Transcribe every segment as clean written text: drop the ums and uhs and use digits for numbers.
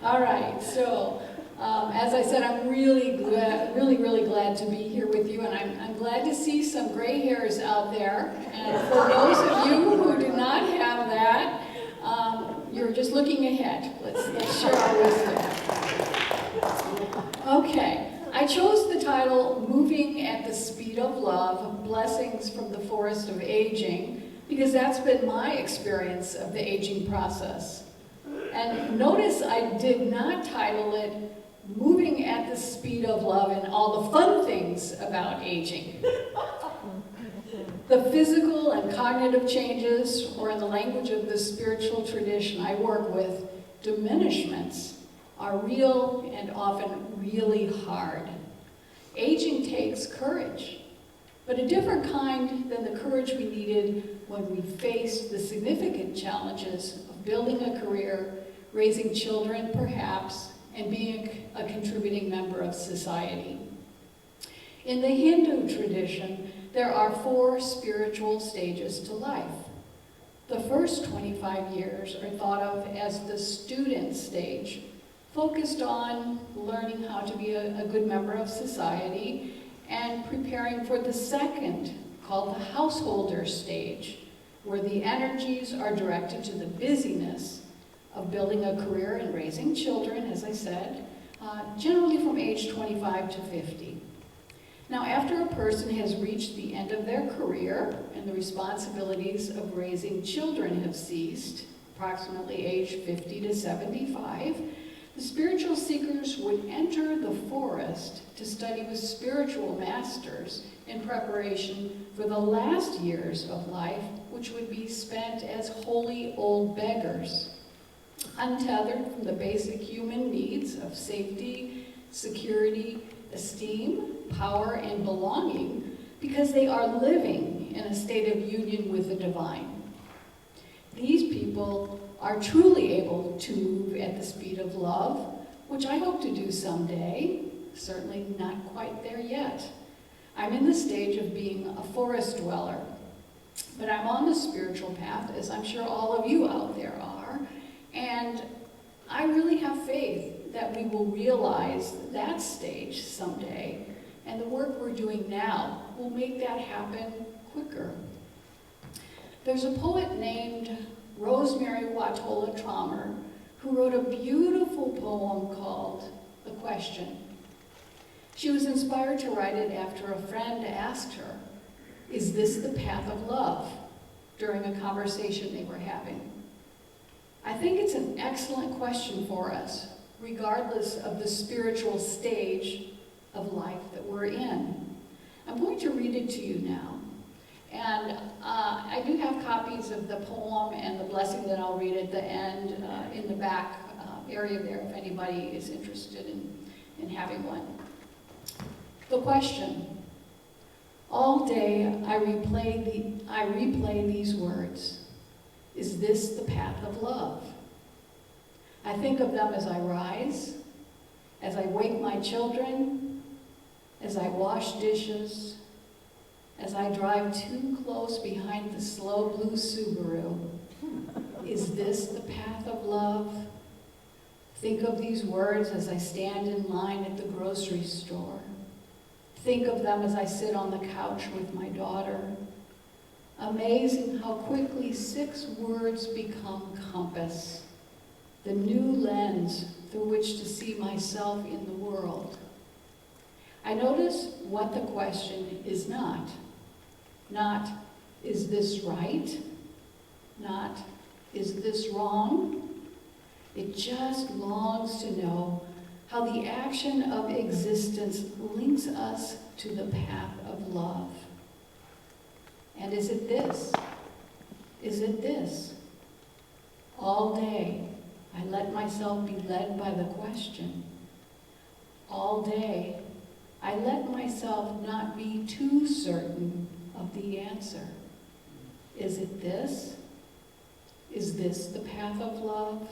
All right, so as I said, I'm really glad to be here with you, and I'm glad to see some gray hairs out there. And for those of you who do not have that, you're just looking ahead. Let's share our wisdom. Okay, I chose the title, Moving at the Speed of Love, Blessings from the Forest of Aging, because that's been my experience of the aging process. And notice I did not title it Moving at the Speed of Love and All the Fun Things About Aging. The physical and cognitive changes, or in the language of the spiritual tradition I work with, diminishments, are real and often really hard. Aging takes courage, but a different kind than the courage we needed when we faced the significant challenges of building a career, raising children perhaps, and being a contributing member of society. In the Hindu tradition, there are 4 spiritual stages to life. The first 25 years are thought of as the student stage, focused on learning how to be a good member of society and preparing for the second, called the householder stage, where the energies are directed to the busyness of building a career and raising children, as I said, generally from age 25 to 50. Now, after a person has reached the end of their career and the responsibilities of raising children have ceased, approximately age 50 to 75, the spiritual seekers would enter the forest to study with spiritual masters in preparation for the last years of life, which would be spent as holy old beggars, untethered from the basic human needs of safety, security, esteem, power, and belonging, because they are living in a state of union with the divine. These people are truly able to move at the speed of love, which I hope to do someday, certainly not quite there yet. I'm in the stage of being a forest dweller, but I'm on the spiritual path, as I'm sure all of you out there are, and I really have faith that we will realize that stage someday, and the work we're doing now will make that happen quicker. There's a poet named Rosemary Watola Traumer who wrote a beautiful poem called The Question. She was inspired to write it after a friend asked her, "Is this the path of love?" during a conversation they were having. I think it's an excellent question for us, regardless of the spiritual stage of life that we're in. I'm going to read it to you now. And I do have copies of the poem and the blessing that I'll read at the end in the back area there if anybody is interested in having one. The question. All day I replay these words. Is this the path of love? I think of them as I rise, as I wake my children, as I wash dishes, as I drive too close behind the slow blue Subaru. Is this the path of love? Think of these words as I stand in line at the grocery store. Think of them as I sit on the couch with my daughter. Amazing how quickly 6 words become compass, the new lens through which to see myself in the world. I notice what the question is not. Not, is this right? Not, is this wrong? It just longs to know how the action of existence links us to the path of love. And is it this? Is it this? All day, I let myself be led by the question. All day, I let myself not be too certain of the answer. Is it this? Is this the path of love?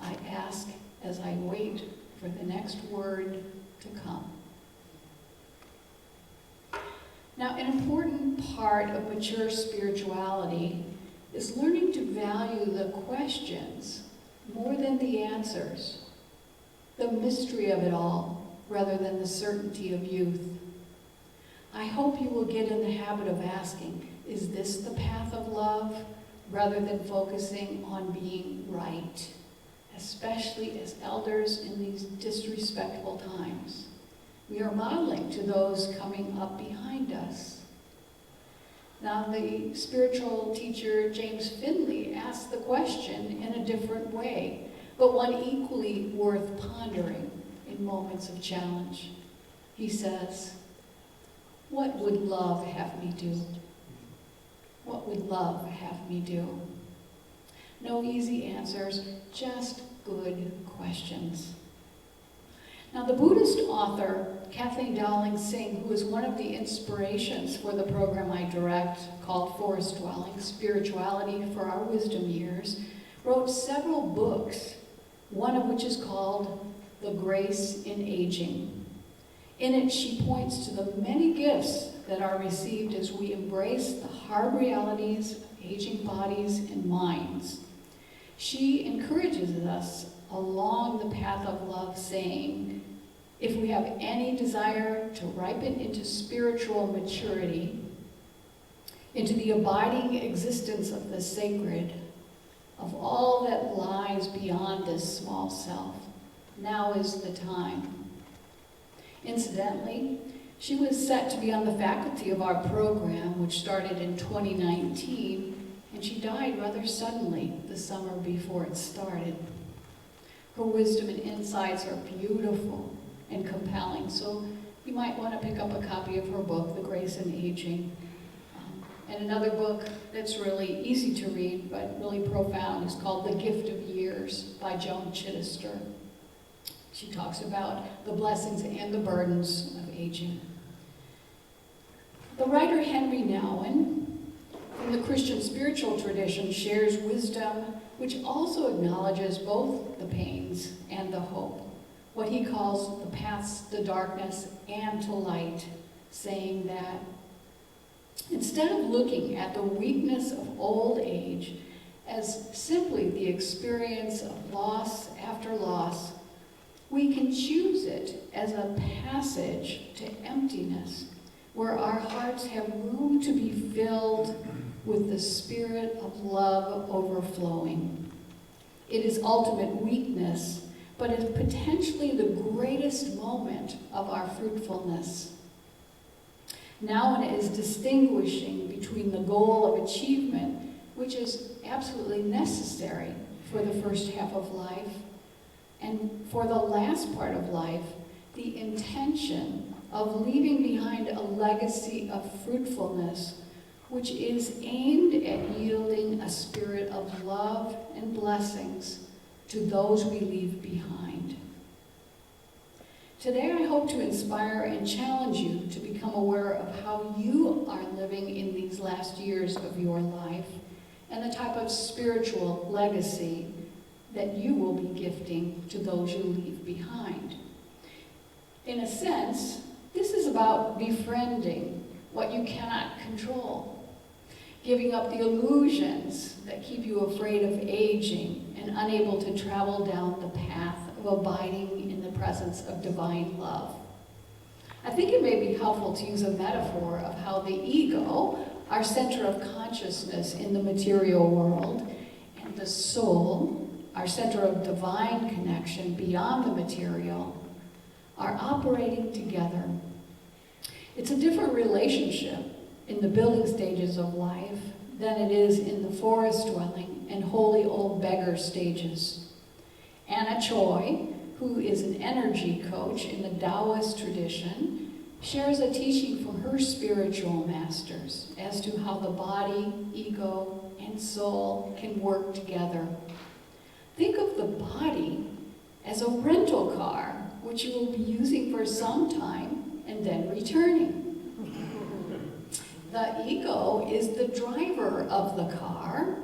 I ask as I wait for the next word to come. Now, an important part of mature spirituality is learning to value the questions more than the answers, the mystery of it all, rather than the certainty of youth. I hope you will get in the habit of asking, is this the path of love, rather than focusing on being right, especially as elders in these disrespectful times. We are modeling to those coming up behind us. Now, the spiritual teacher James Finley asked the question in a different way, but one equally worth pondering in moments of challenge. He says, "What would love have me do? What would love have me do?" No easy answers, just good questions. Now, the Buddhist author Kathleen Dowling Singh, who is one of the inspirations for the program I direct called Forest Dwelling, Spirituality for Our Wisdom Years, wrote several books, one of which is called The Grace in Aging. In it, she points to the many gifts that are received as we embrace the hard realities of aging bodies and minds. She encourages us along the path of love, saying, if we have any desire to ripen into spiritual maturity, into the abiding existence of the sacred, of all that lies beyond this small self, now is the time. Incidentally, she was set to be on the faculty of our program, which started in 2019, and she died rather suddenly the summer before it started. Her wisdom and insights are beautiful and compelling, so you might want to pick up a copy of her book, The Grace in Aging. And another book that's really easy to read but really profound is called The Gift of Years by Joan Chittister. She talks about the blessings and the burdens of aging. The writer Henry Nouwen, from the Christian spiritual tradition, shares wisdom which also acknowledges both the pains and the hope, what he calls the paths to darkness and to light, saying that instead of looking at the weakness of old age as simply the experience of loss after loss, we can choose it as a passage to emptiness, where our hearts have room to be filled with the spirit of love overflowing. It is ultimate weakness, but it's potentially the greatest moment of our fruitfulness. Nouwen is distinguishing between the goal of achievement, which is absolutely necessary for the first half of life, and for the last part of life, the intention of leaving behind a legacy of fruitfulness, which is aimed at yielding a spirit of love and blessings to those we leave behind. Today, I hope to inspire and challenge you to become aware of how you are living in these last years of your life and the type of spiritual legacy that you will be gifting to those you leave behind. In a sense, this is about befriending what you cannot control, giving up the illusions that keep you afraid of aging and unable to travel down the path of abiding in the presence of divine love. I think it may be helpful to use a metaphor of how the ego, our center of consciousness in the material world, and the soul, our center of divine connection beyond the material, are operating together. It's a different relationship in the building stages of life than it is in the forest dwelling and holy old beggar stages. Anna Choi, who is an energy coach in the Taoist tradition, shares a teaching from her spiritual masters as to how the body, ego, and soul can work together. Think of the body as a rental car, which you will be using for some time and then returning. The ego is the driver of the car,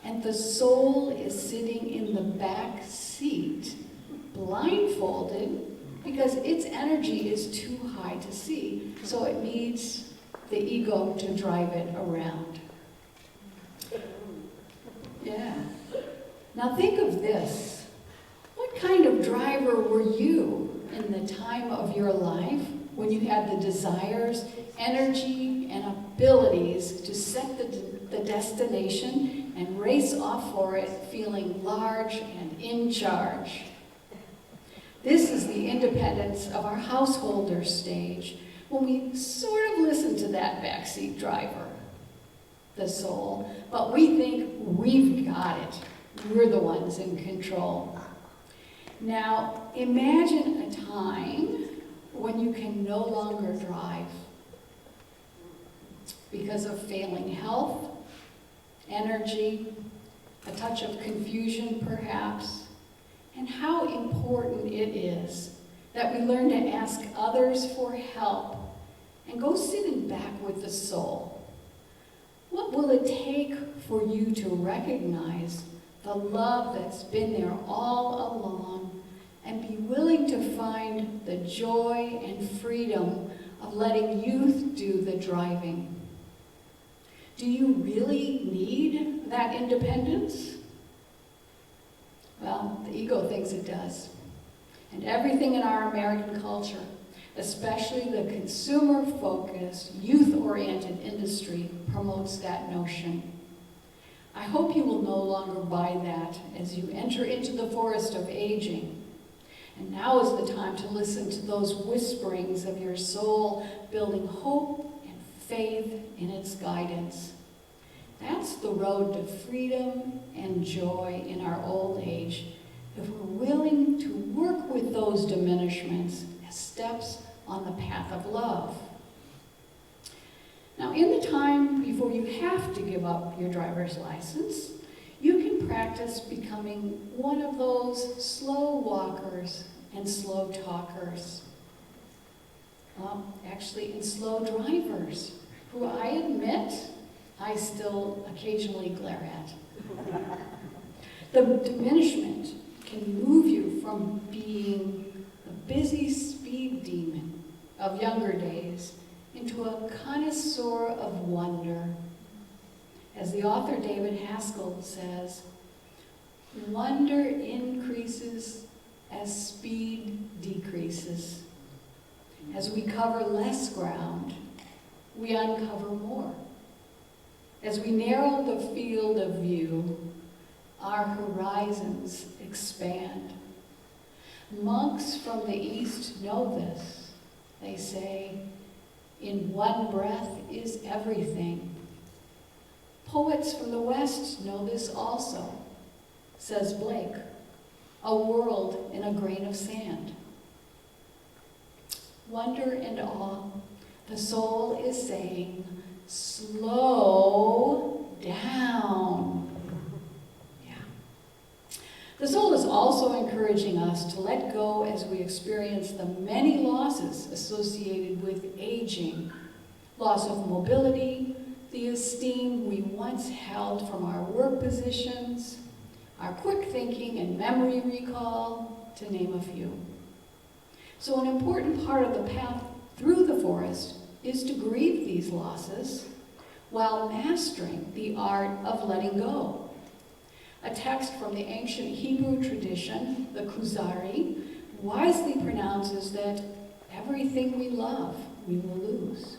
and the soul is sitting in the back seat, blindfolded, because its energy is too high to see, so it needs the ego to drive it around. Yeah. Now think of this. What kind of driver were you in the time of your life when you had the desires, energy, and abilities to set the destination and race off for it, feeling large and in charge? This is the independence of our householder stage, when we sort of listen to that backseat driver, the soul, but we think we've got it. We're the ones in control. Now, imagine a time when you can no longer drive because of failing health, energy, a touch of confusion perhaps, and how important it is that we learn to ask others for help and go sitting back with the soul. What will it take for you to recognize the love that's been there all along and be willing to find the joy and freedom of letting youth do the driving? Do you really need that independence? Well, the ego thinks it does. And everything in our American culture, especially the consumer-focused, youth-oriented industry, promotes that notion. I hope you will no longer buy that as you enter into the forest of aging. And now is the time to listen to those whisperings of your soul, building hope and faith in its guidance. That's the road to freedom and joy in our old age, if we're willing to work with those diminishments as steps on the path of love. Now, in the time before you have to give up your driver's license, you can practice becoming one of those slow walkers and slow talkers. Actually, and slow drivers, who I admit I still occasionally glare at. The diminishment can move you from being a busy speed demon of younger days into a connoisseur of wonder. As the author David Haskell says, wonder increases as speed decreases. As we cover less ground, we uncover more. As we narrow the field of view, our horizons expand. Monks from the East know this. They say, in one breath is everything. Poets from the West know this also, says Blake, a world in a grain of sand. Wonder and awe, the soul is saying, slow down. Yeah. The soul is also encouraging us to let go as we experience the many losses associated with aging. Loss of mobility, the esteem we once held from our work positions, our quick thinking and memory recall, to name a few. So an important part of the path through the forest is to grieve these losses while mastering the art of letting go. A text from the ancient Hebrew tradition, the Kuzari, wisely pronounces that everything we love, we will lose.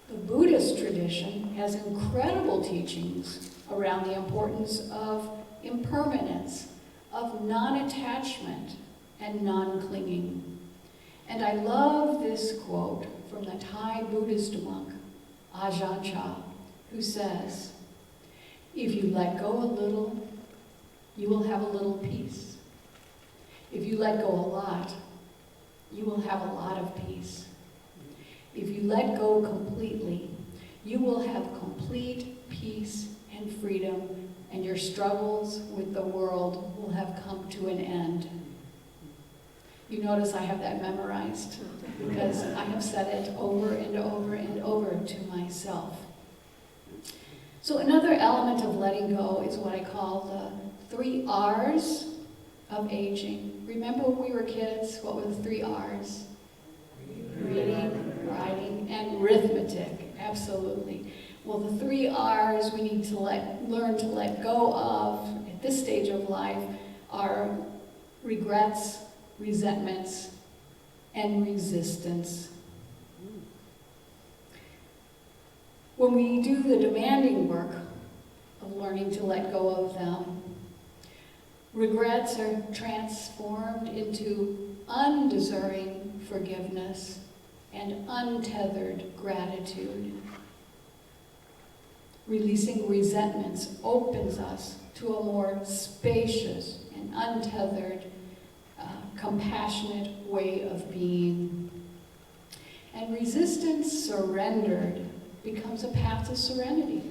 The Buddhist tradition has incredible teachings around the importance of impermanence, of non-attachment and non-clinging. And I love this quote from the Thai Buddhist monk, Ajahn Chah, who says, if you let go a little, you will have a little peace. If you let go a lot, you will have a lot of peace. If you let go completely, you will have complete peace and freedom, and your struggles with the world will have come to an end. You notice I have that memorized because I have said it over and over and over to myself. So another element of letting go is what I call the 3 R's of aging. Remember when we were kids, what were the 3 R's? Reading, writing, and arithmetic. Absolutely. Well, the 3 R's we need to learn to let go of at this stage of life are regrets, resentments, and resistance. When we do the demanding work of learning to let go of them, regrets are transformed into undeserving forgiveness and untethered gratitude. Releasing resentments opens us to a more spacious and untethered, compassionate way of being. And resistance surrendered becomes a path to serenity.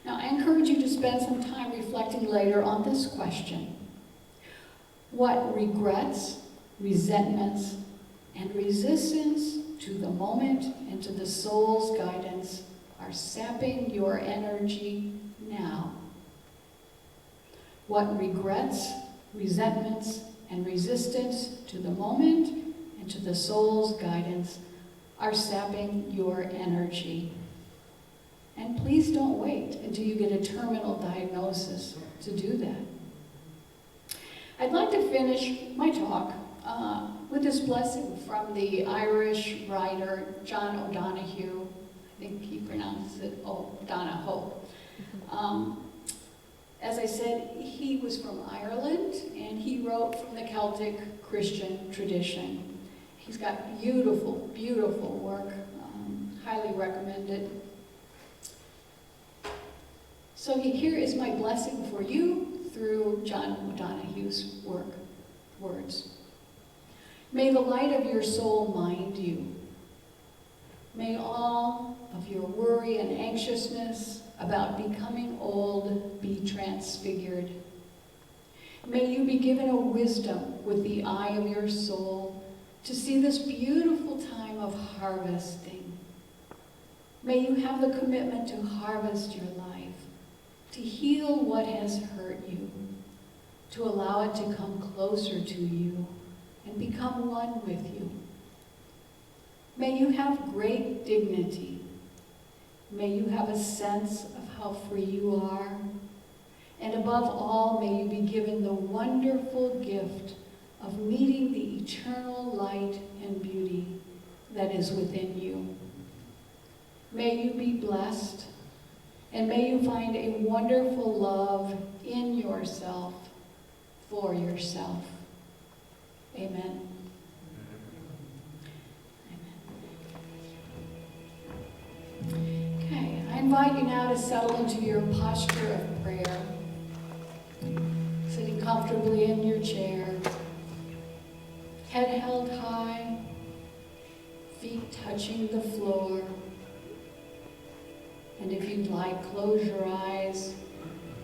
Now, I encourage you to spend some time reflecting later on this question. What regrets, resentments, and resistance to the moment and to the soul's guidance are sapping your energy now? What regrets, resentments, and resistance to the moment and to the soul's guidance are sapping your energy? And please don't wait until you get a terminal diagnosis to do that. I'd like to finish my talk with this blessing from the Irish writer John O'Donoghue. I think he pronounces it O'Donoghue. As I said, he was from Ireland, and he wrote from the Celtic Christian tradition. He's got beautiful, beautiful work. Highly recommended. So here is my blessing for you through John O'Donoghue's words. May the light of your soul mind you. May all of your worry and anxiousness about becoming old be transfigured. May you be given a wisdom with the eye of your soul to see this beautiful time of harvesting. May you have the commitment to harvest your life, to heal what has hurt you, to allow it to come closer to you and become one with you. May you have great dignity. May you have a sense of how free you are. And above all, may you be given the wonderful gift of meeting the eternal light and beauty that is within you. May you be blessed, and may you find a wonderful love in yourself, for yourself. Amen. Okay, I invite you now to settle into your posture of prayer, sitting comfortably in your chair, head held high, feet touching the floor. And if you'd like, close your eyes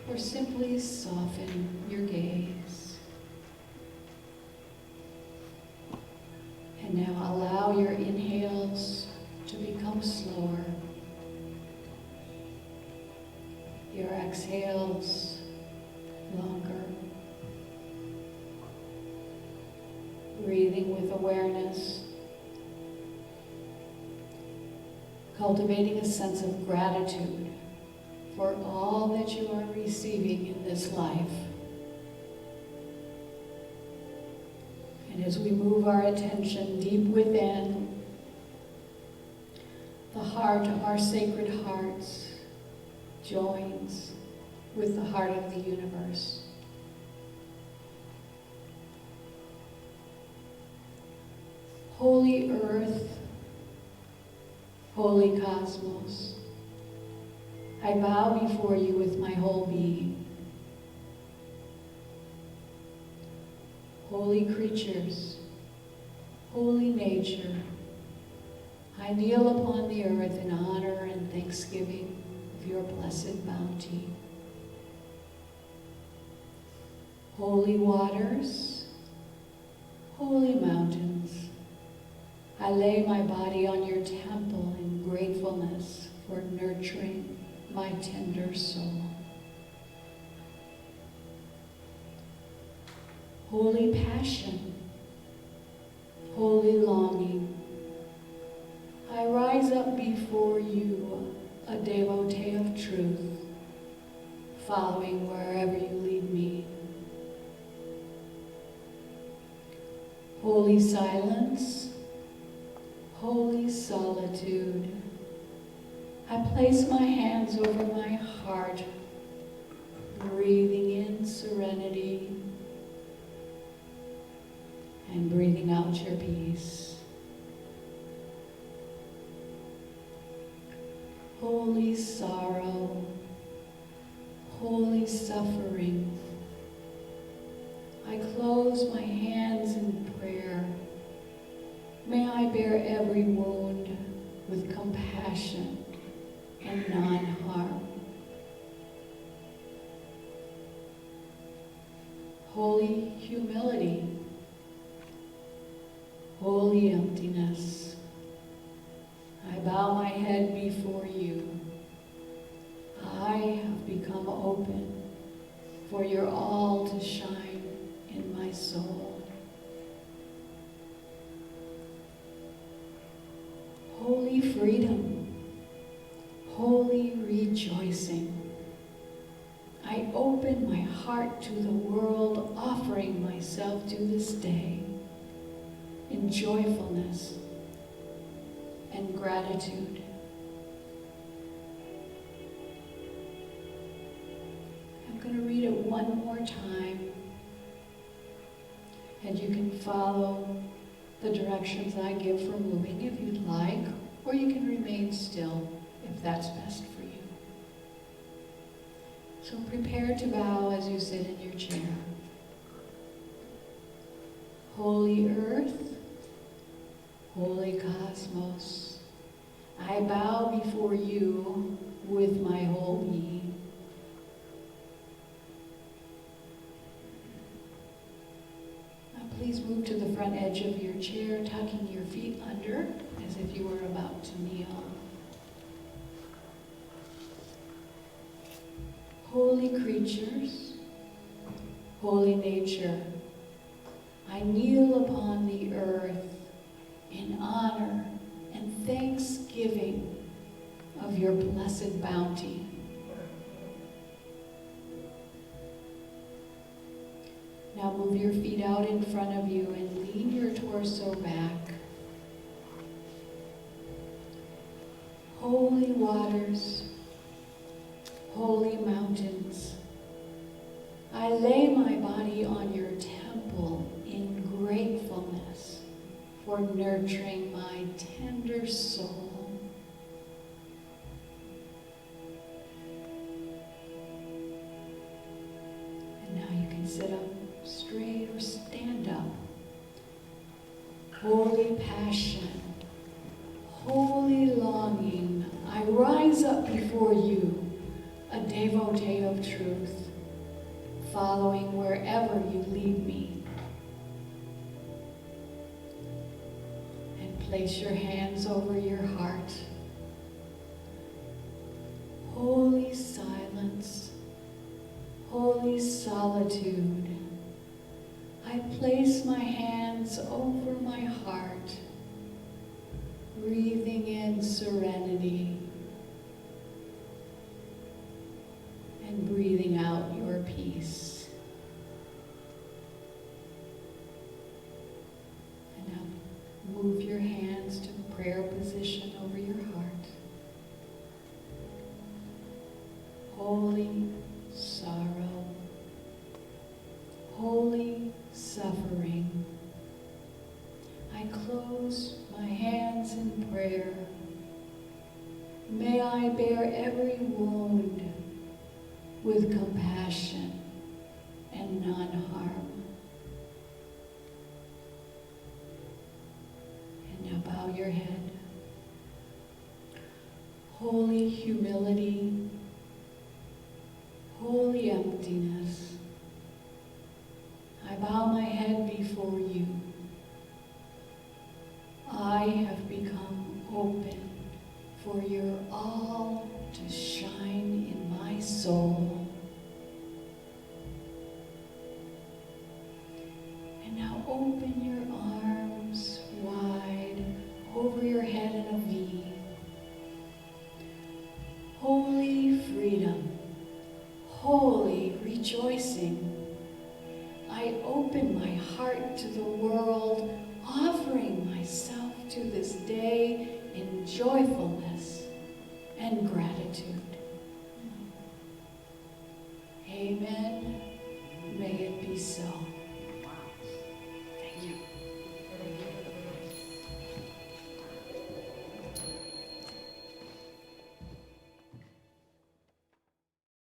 or simply soften your gaze. And now allow your inhales to become slower. Your exhales longer. Breathing with awareness. Cultivating a sense of gratitude for all that you are receiving in this life. And as we move our attention deep within, the heart of our sacred hearts joins with the heart of the universe. Holy Earth, Holy Cosmos, I bow before you with my whole being. Holy creatures, holy nature, I kneel upon the earth in honor and thanksgiving of your blessed bounty. Holy waters, holy mountains, I lay my body on your temple in gratefulness for nurturing my tender soul. Holy passion, holy longing, I rise up before you, a devotee of truth, following wherever you lead me. Holy silence, holy solitude, I place my hands over my heart, breathing in serenity and breathing out your peace. Holy sorrow, holy suffering, I close my hands in prayer. May I bear every wound with compassion and non-harm. Holy humility, holy emptiness, I bow my head before you. I have become open for your all to shine in my soul. Holy freedom, holy rejoicing, I open my heart to the world, offering myself to this day in joyfulness and gratitude. I'm going to read it one more time, and you can follow the directions I give for moving if you'd like, or you can remain still if that's best for you. So prepare to bow as you sit in your chair. Holy earth, holy cosmos, I bow before you with my whole being. Now please move to the front edge of your chair, tucking your feet under as if you were about to kneel. Holy creatures, holy nature, I kneel upon the earth in honor and thanksgiving of your blessed bounty. Now move your feet out in front of you and lean your torso back. Holy waters, holy mountains, I lay my body on your temple in gratefulness for nurturing my tender soul. And now you can sit up straight or stand up. Holy passion, holy longing, I rise up before you, a devotee of truth, following wherever you lead me. And place your hands over your heart. Holy silence, holy solitude, I place my hands over my heart, breathing in serenity and breathing out your peace. And now move your hands to prayer position over your heart. Holy sorrow, holy suffering, I close my hands in prayer. May I bear every wound with compassion and non-harm. And now bow your head. Holy humility, holy emptiness, I bow my head before you. I have become open for your all to shine in my soul. And now open your arms wide over your head in a V. Holy freedom, holy rejoicing. I open my heart to the world, offering myself to this day in joyfulness and gratitude. Amen. May it be so.